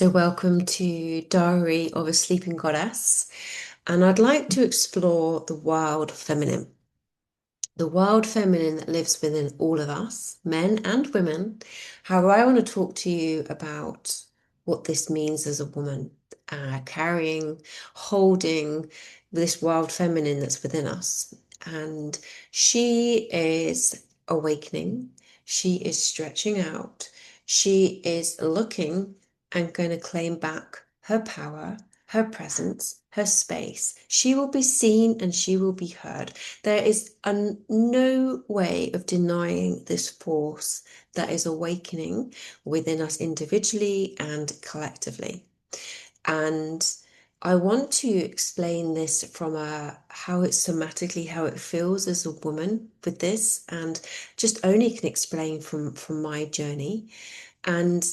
So, welcome to Diary of a Sleeping Goddess. And I'd like to explore the wild feminine that lives within all of us, men and women. However, I want to talk to you about what this means as a woman, carrying, holding this wild feminine that's within us. And she is awakening, she is stretching out, she is looking and going to claim back her power, her presence, her space. She will be seen and she will be heard. There is no way of denying this force that is awakening within us individually and collectively. And I want to explain this from how it somatically, how it feels as a woman with this, and just only can explain from my journey. And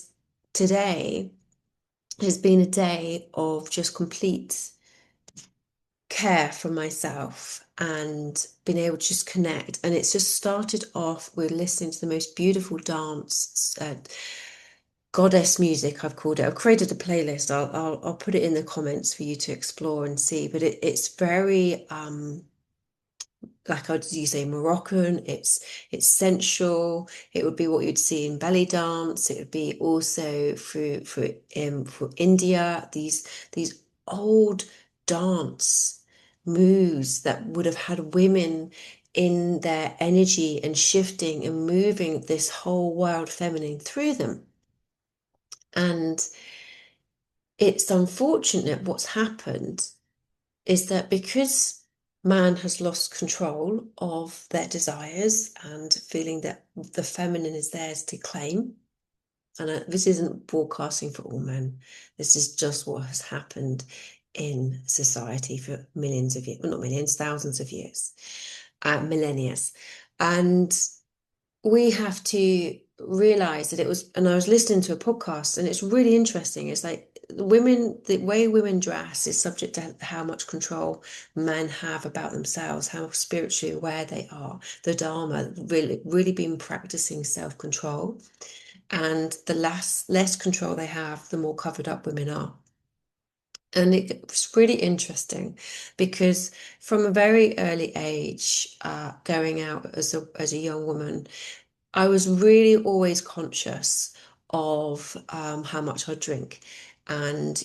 today has been a day of just complete care for myself and being able to just connect. And it's just started off with listening to the most beautiful dance, goddess music, I've called it. I've created a playlist. I'll put it in the comments for you to explore and see. But it's very like you say, Moroccan. It's sensual. It would be what you'd see in belly dance. It would be also for India. These old dance moves that would have had women in their energy and shifting and moving this whole wild feminine through them. And it's unfortunate what's happened is that because man has lost control of their desires and feeling that the feminine is theirs to claim, and this isn't broadcasting for all men, this is just what has happened in society for millions of years, well, not millions, thousands of years, millennia. And we have to realize that it was, and I was listening to a podcast, and it's really interesting. It's like women, the way women dress is subject to how much control men have about themselves, how spiritually aware they are. The Dharma really been practicing self-control, and the less control they have, the more covered up women are. And it's really interesting because from a very early age, going out as a young woman, I was really always conscious of how much I drink and,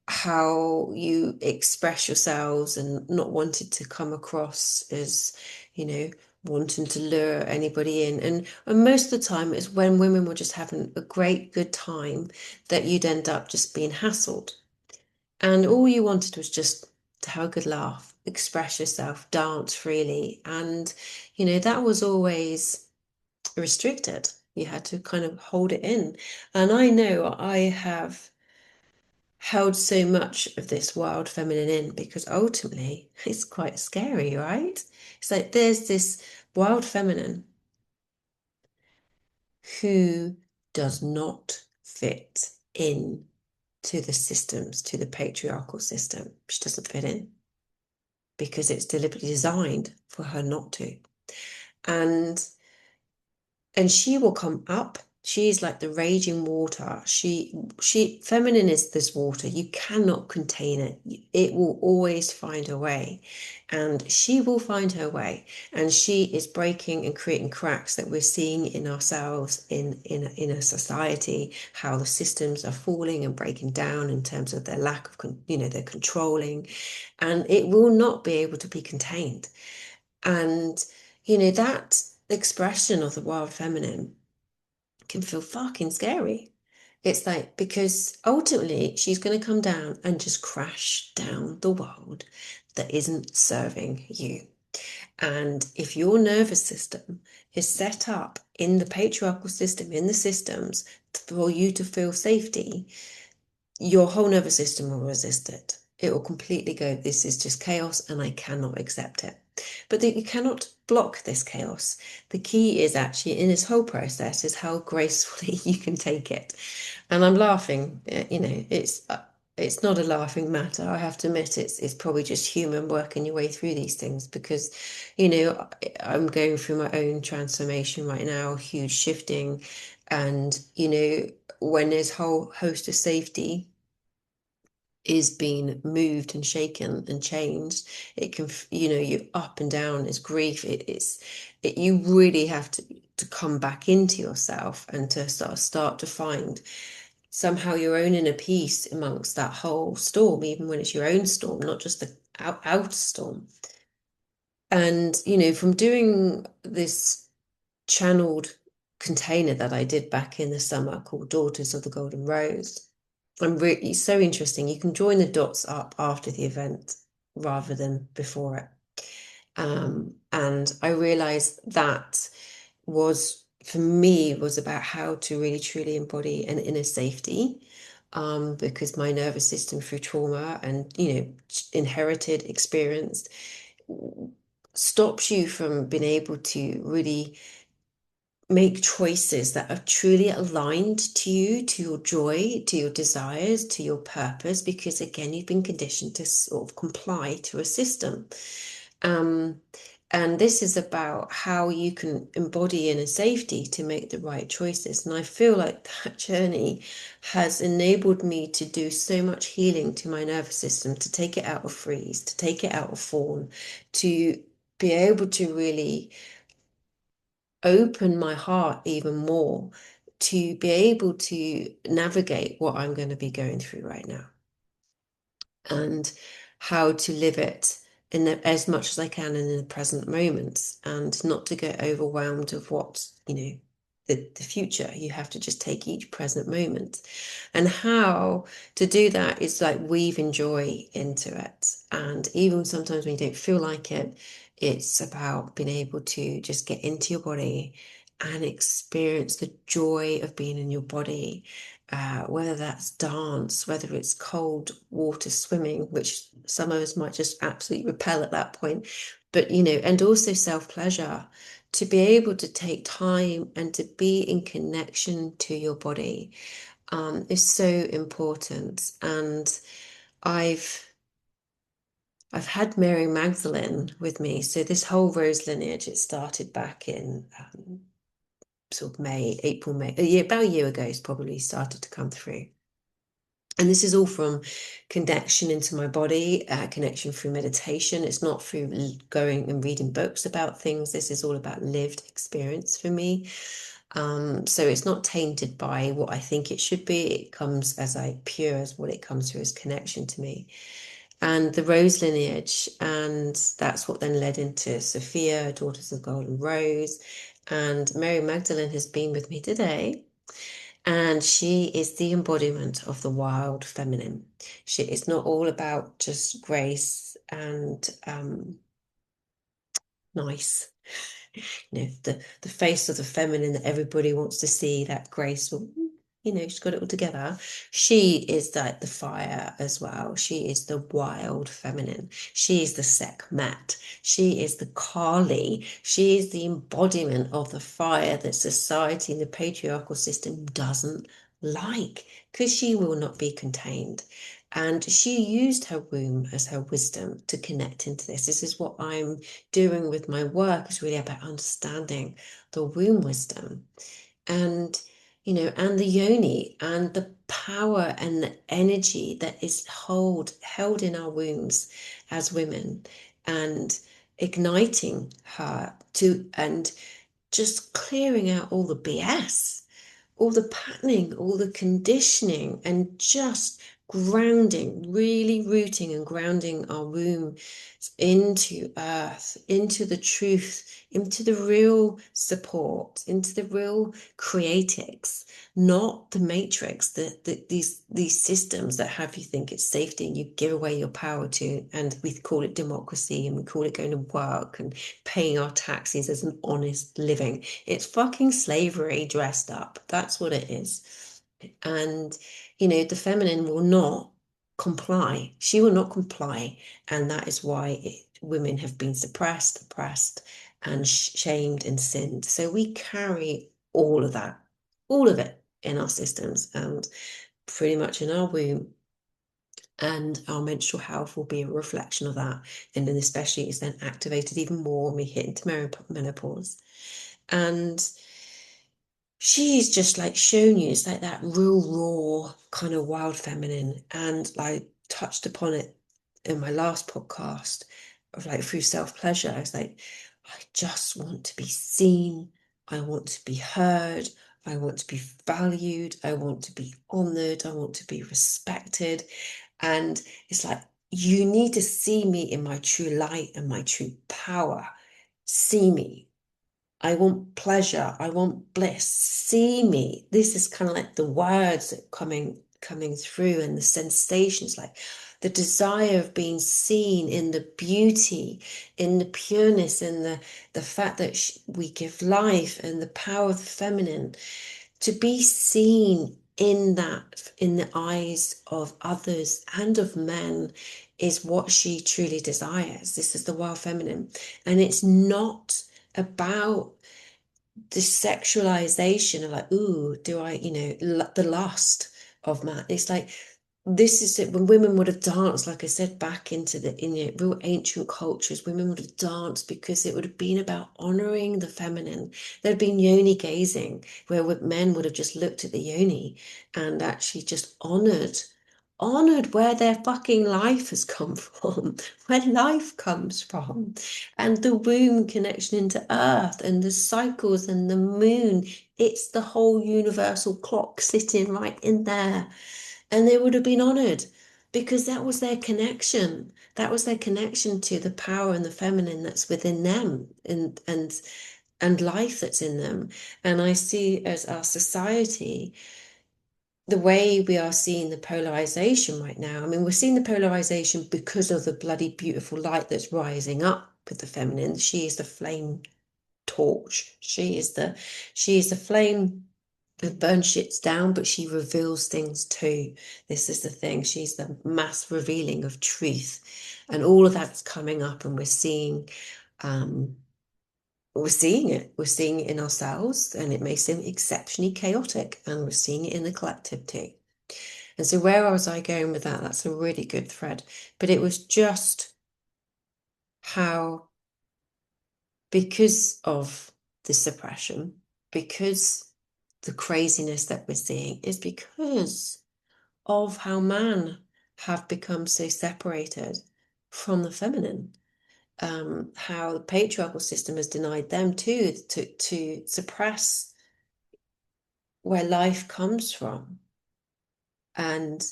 how you express yourselves and not wanted to come across as, wanting to lure anybody in. And most of the time it's when women were just having a great good time that you'd end up just being hassled. And all you wanted was just to have a good laugh, express yourself, dance freely. And, that was always restricted. You had to kind of hold it in. And I know I have held so much of this wild feminine in because ultimately it's quite scary, right? It's like there's this wild feminine who does not fit in to the systems, to the patriarchal system. She doesn't fit in because it's deliberately designed for her not to. And she will come up. She's like the raging water. She feminine is this water. You cannot contain it. It will always find a way. And she will find her way. And she is breaking and creating cracks that we're seeing in ourselves in a society, how the systems are falling and breaking down in terms of their lack of they're controlling. And it will not be able to be contained. And that expression of the wild feminine can feel fucking scary. It's like, because ultimately she's going to come down and just crash down the world that isn't serving you. And if your nervous system is set up in the patriarchal system, in the systems for you to feel safety, your whole nervous system will resist it. It will completely go, this is just chaos and I cannot accept it. But you cannot block this chaos. The key is actually in this whole process is how gracefully you can take it. And I'm laughing, it's not a laughing matter. I have to admit it's probably just human working your way through these things because, I'm going through my own transformation right now, huge shifting. And, when this whole host of safety is being moved and shaken and changed, it can, you're up and down, it's grief, you really have to come back into yourself and to start to find somehow your own inner peace amongst that whole storm, even when it's your own storm, not just the out storm. And, from doing this channeled container that I did back in the summer called Daughters of the Golden Rose, it's so interesting. You can join the dots up after the event rather than before it. And I realized that for me, was about how to really truly embody an inner safety. Because my nervous system through trauma and, inherited experience stops you from being able to really make choices that are truly aligned to you, to your joy, to your desires, to your purpose, because again, you've been conditioned to sort of comply to a system. And this is about how you can embody inner safety to make the right choices. And I feel like that journey has enabled me to do so much healing to my nervous system, to take it out of freeze, to take it out of fawn, to be able to really open my heart even more, to be able to navigate what I'm going to be going through right now, and how to live it as much as I can in the present moment, and not to get overwhelmed of what, the future. You have to just take each present moment. And how to do that is like weaving joy into it. And even sometimes when you don't feel like it, it's about being able to just get into your body and experience the joy of being in your body, whether that's dance, whether it's cold water swimming, which some of us might just absolutely repel at that point, but and also self-pleasure, to be able to take time and to be in connection to your body, is so important. And I've had Mary Magdalene with me. So this whole rose lineage, it started back in sort of April, May, about a year ago, it's probably started to come through. And this is all from connection into my body, connection through meditation. It's not through going and reading books about things. This is all about lived experience for me. So it's not tainted by what I think it should be. It comes as pure as what it comes through as connection to me. And the Rose lineage, and that's what then led into Sophia, Daughters of the Golden Rose. And Mary Magdalene has been with me today. And she is the embodiment of the wild feminine. She is not all about just grace and nice. The face of the feminine that everybody wants to see, that graceful, she's got it all together. She is like the fire as well. She is the wild feminine. She is the Sekhmet. She is the Kali. She is the embodiment of the fire that society and the patriarchal system doesn't like, because she will not be contained. And she used her womb as her wisdom to connect into this. This is what I'm doing with my work, is really about understanding the womb wisdom, and and the yoni, and the power and the energy that is held in our wombs as women, and igniting her to, and just clearing out all the BS, all the patterning, all the conditioning, and just grounding, really rooting and grounding our womb into earth, into the truth, into the real support, into the real creatics, not the matrix, these systems that have you think it's safety and you give away your power to, and we call it democracy, and we call it going to work and paying our taxes as an honest living. It's fucking slavery dressed up. That's what it is. And, the feminine will not comply. She will not comply. And that is why women have been suppressed, oppressed, and shamed and sinned. So we carry all of that, all of it in our systems and pretty much in our womb. And our menstrual health will be a reflection of that. And then especially is then activated even more when we hit into menopause. And she's just like shown you it's like that real raw kind of wild feminine, and I touched upon it in my last podcast of like through self-pleasure. It's like I just want to be seen, I want to be heard, I want to be valued, I want to be honored, I want to be respected. And it's like you need to see me in my true light and my true power. See me. I want pleasure. I want bliss. See me. This is kind of like the words that coming through, and the sensations, like the desire of being seen in the beauty, in the pureness, in the fact that we give life and the power of the feminine. To be seen in that, in the eyes of others and of men, is what she truly desires. This is the wild feminine, and it's not about the sexualization of like, ooh, do I, the lust of man. It's like this is it. When women would have danced, like I said, back into the real ancient cultures, women would have danced because it would have been about honoring the feminine. There'd been yoni gazing, where men would have just looked at the yoni and actually just honored where their fucking life has come from, where life comes from, and the womb connection into earth and the cycles and the moon. It's the whole universal clock sitting right in there. And they would have been honored because that was their connection. That was their connection to the power and the feminine that's within them, and life that's in them. And I see as our society, the way we are seeing the polarization right now. I mean, we're seeing the polarization because of the bloody beautiful light that's rising up with the feminine. She is the flame torch. She is the flame that burns shits down, but she reveals things too. This is the thing. She's the mass revealing of truth. And all of that's coming up, and um we're seeing it. We're seeing it in ourselves, and it may seem exceptionally chaotic, and we're seeing it in the collective too. And so where was I going with that? That's a really good thread. But it was just how, because of the suppression, because the craziness that we're seeing is because of how man have become so separated from the feminine. How the patriarchal system has denied them too, to suppress where life comes from, and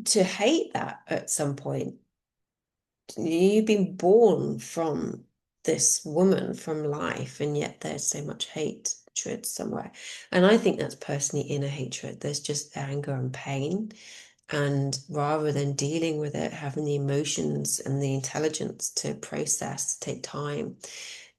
to hate that at some point. You've been born from this woman, from life, and yet there's so much hatred somewhere. And I think that's personally inner hatred. There's just anger and pain. And rather than dealing with it, having the emotions and the intelligence to process, take time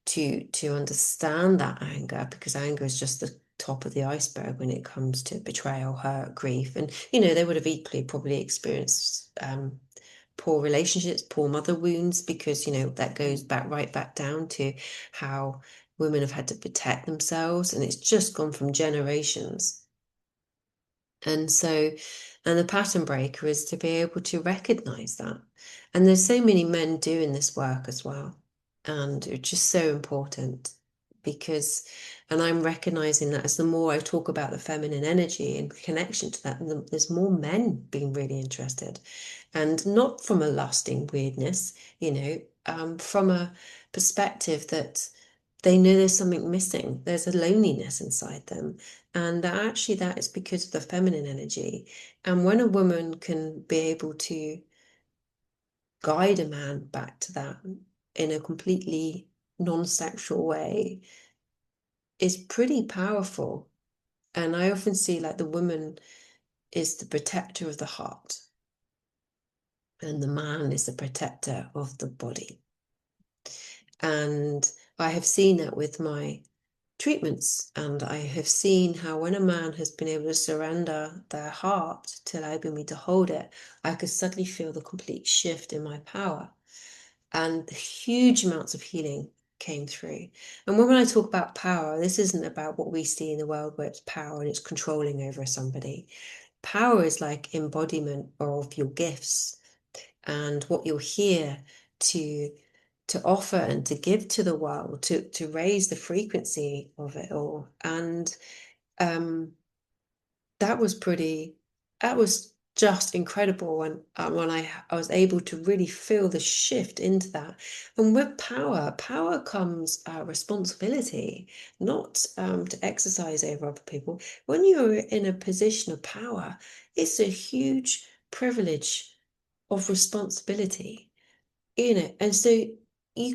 to understand that anger, because anger is just the top of the iceberg when it comes to betrayal, hurt, grief. And they would have equally probably experienced poor relationships, poor mother wounds, because that goes back right back down to how women have had to protect themselves, and it's just gone from generations. And so, and the pattern breaker is to be able to recognize that. And there's so many men doing this work as well. And it's just so important because, and I'm recognizing that as the more I talk about the feminine energy and connection to that, there's more men being really interested. And not from a lusting weirdness, from a perspective that they know there's something missing. There's a loneliness inside them. And actually, that is because of the feminine energy. And when a woman can be able to guide a man back to that in a completely non-sexual way, is pretty powerful. And I often see like the woman is the protector of the heart, and the man is the protector of the body. And I have seen that with my treatments, and I have seen how when a man has been able to surrender their heart to allow me to hold it, I could suddenly feel the complete shift in my power, and huge amounts of healing came through. And when I talk about power, this isn't about what we see in the world where it's power and it's controlling over somebody. Power is like embodiment of your gifts and what you're here to to offer and to give to the world, to raise the frequency of it all. And that was just incredible when I was able to really feel the shift into that. And with power comes responsibility, not to exercise over other people. When you're in a position of power, it's a huge privilege of responsibility, And so a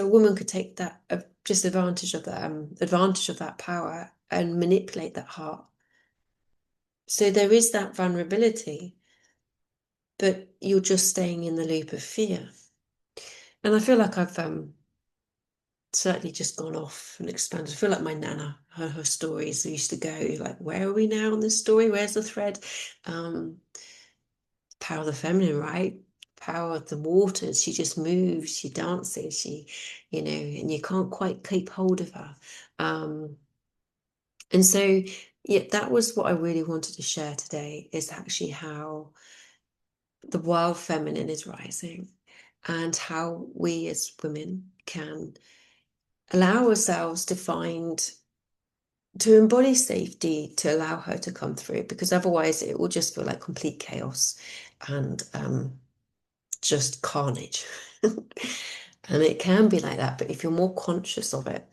woman could take that just advantage of that power and manipulate that heart. So there is that vulnerability, but you're just staying in the loop of fear. And I feel like I've certainly just gone off and expanded. I feel like my nana, her stories used to go like, where are we now on this story? Where's the thread? Power of the feminine, right? Power of the waters. She just moves, she dances, and you can't quite keep hold of her. And so, yeah, that was what I really wanted to share today, is actually how the wild feminine is rising and how we as women can allow ourselves to embody safety, to allow her to come through, because otherwise it will just feel like complete chaos and just carnage. And it can be like that, but if you're more conscious of it,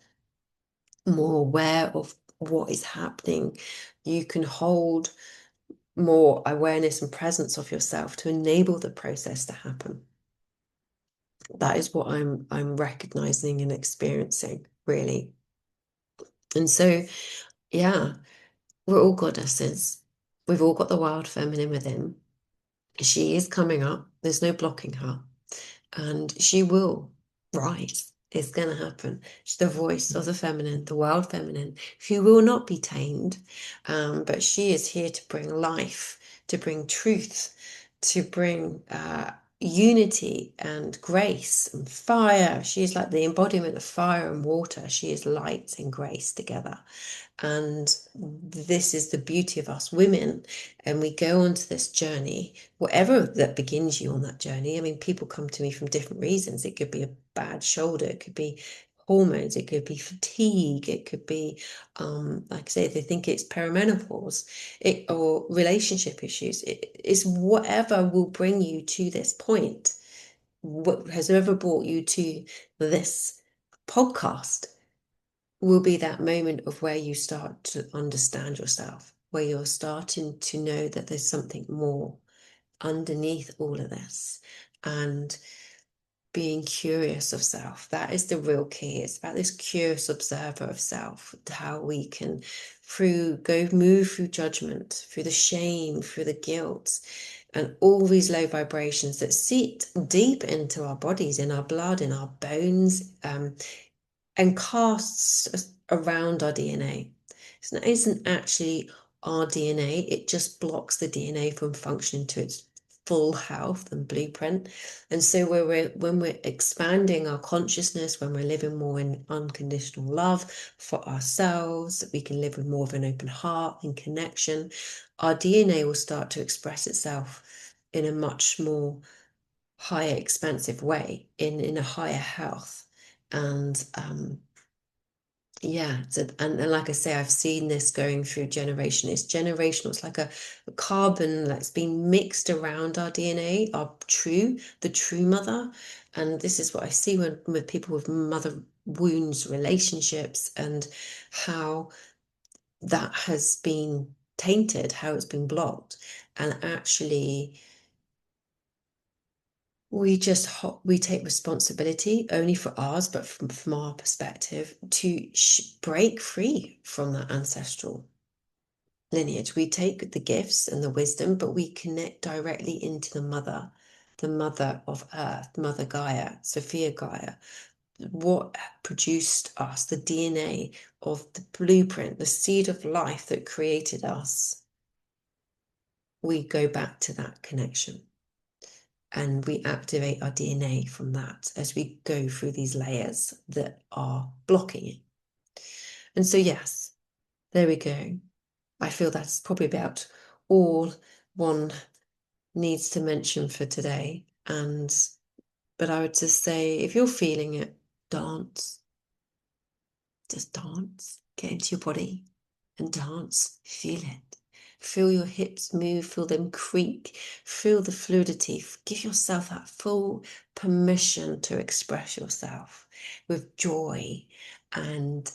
more aware of what is happening, you can hold more awareness and presence of yourself to enable the process to happen. That is what I'm recognizing and experiencing, really. And so, yeah, we're all goddesses. We've all got the wild feminine within. She is coming up. There's no blocking her. And she will rise. It's going to happen. She's the voice of the feminine, the wild feminine, who will not be tamed. But she is here to bring life, to bring truth, to bring unity and grace and fire. She is like the embodiment of fire and water. She is light and grace together. And this is the beauty of us women. And we go onto this journey, whatever that begins you on that journey. I mean, people come to me from different reasons. It could be a bad shoulder, it could be hormones, it could be fatigue, it could be, like I say, they think it's perimenopause, or relationship issues. It's whatever will bring you to this point. What has ever brought you to this podcast will be that moment of where you start to understand yourself, where you're starting to know that there's something more underneath all of this, and being curious of self. That is the real key. It's about this curious observer of self, how we can move through judgment, through the shame, through the guilt, and all these low vibrations that seep deep into our bodies, in our blood, in our bones, and casts around our DNA. So it isn't actually our DNA, it just blocks the DNA from functioning to its full health and blueprint. And so when we're expanding our consciousness, when we're living more in unconditional love for ourselves, that we can live with more of an open heart and connection, our DNA will start to express itself in a much more higher expansive way, in a higher health. And yeah, so, and like I say, I've seen this going through generation. It's generational. It's like a carbon that's been mixed around our DNA, the true mother. And this is what I see with people with mother wounds relationships, and how that has been tainted, how it's been blocked. And actually, we take responsibility only for ours, but from our perspective, to break free from that ancestral lineage. We take the gifts and the wisdom, but we connect directly into the mother of earth, Mother Gaia, Sophia Gaia, what produced us, the DNA of the blueprint, the seed of life that created us. We go back to that connection, and we activate our DNA from that as we go through these layers that are blocking it. And so, yes, there we go. I feel that's probably about all one needs to mention for today. And But I would just say, if you're feeling it, dance. Just dance. Get into your body and dance. Feel it. Feel your hips move, feel them creak, feel the fluidity. Give yourself that full permission to express yourself with joy and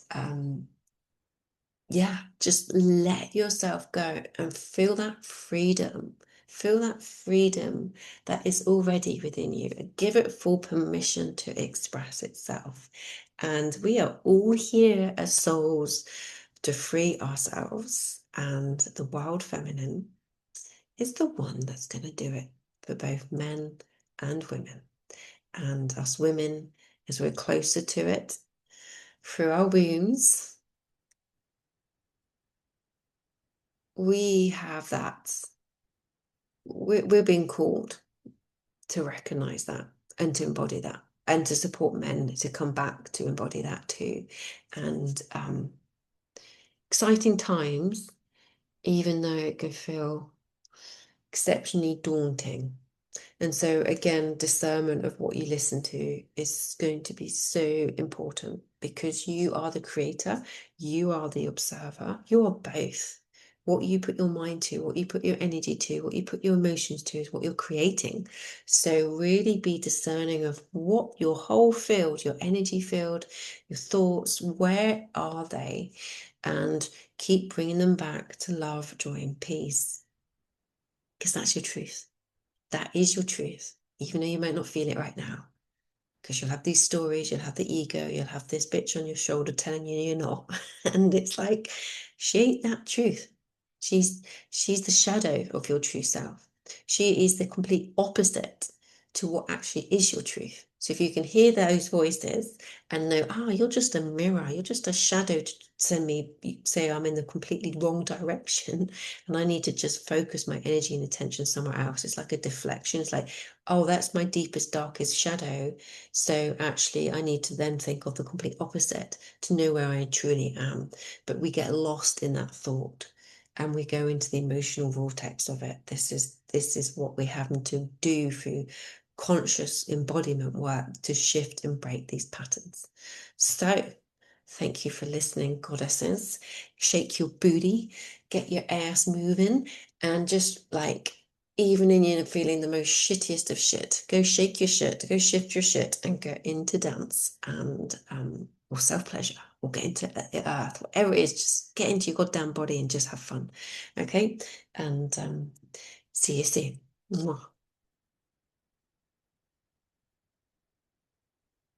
yeah, just let yourself go and feel that freedom. Feel that freedom that is already within you. Give it full permission to express itself. And we are all here as souls to free ourselves. And the wild feminine is the one that's going to do it for both men and women. And us women, as we're closer to it through our wombs, we have that. We're being called to recognize that and to embody that and to support men to come back to embody that too. And exciting times, even though it can feel exceptionally daunting. And so, again, discernment of what you listen to is going to be so important because you are the creator, you are the observer, you are both. What you put your mind to, what you put your energy to, what you put your emotions to is what you're creating. So, really be discerning of what your whole field, your energy field, your thoughts, where are they? And keep bringing them back to love, joy, and peace because that's your truth. That is your truth, even though you might not feel it right now. Because you'll have these stories, you'll have the ego, you'll have this bitch on your shoulder telling you you're not. And it's like, she ain't that truth. She's she's the shadow of your true self. She is the complete opposite to what actually is your truth. So if you can hear those voices and know, you're just a mirror, you're just a shadow to send me, say I'm in the completely wrong direction and I need to just focus my energy and attention somewhere else. It's like a deflection. It's like, oh, that's my deepest, darkest shadow. So actually, I need to then think of the complete opposite to know where I truly am. But we get lost in that thought and we go into the emotional vortex of it. This is what we're having to do through conscious embodiment work to shift and break these patterns. So thank you for listening, goddesses. Shake your booty, get your ass moving, and just like even in you feeling the most shittiest of shit, go shake your shit, go shift your shit, and go into dance and or self-pleasure, or get into the earth, whatever it is, just get into your goddamn body and just have fun. Okay, and see you soon. Mwah.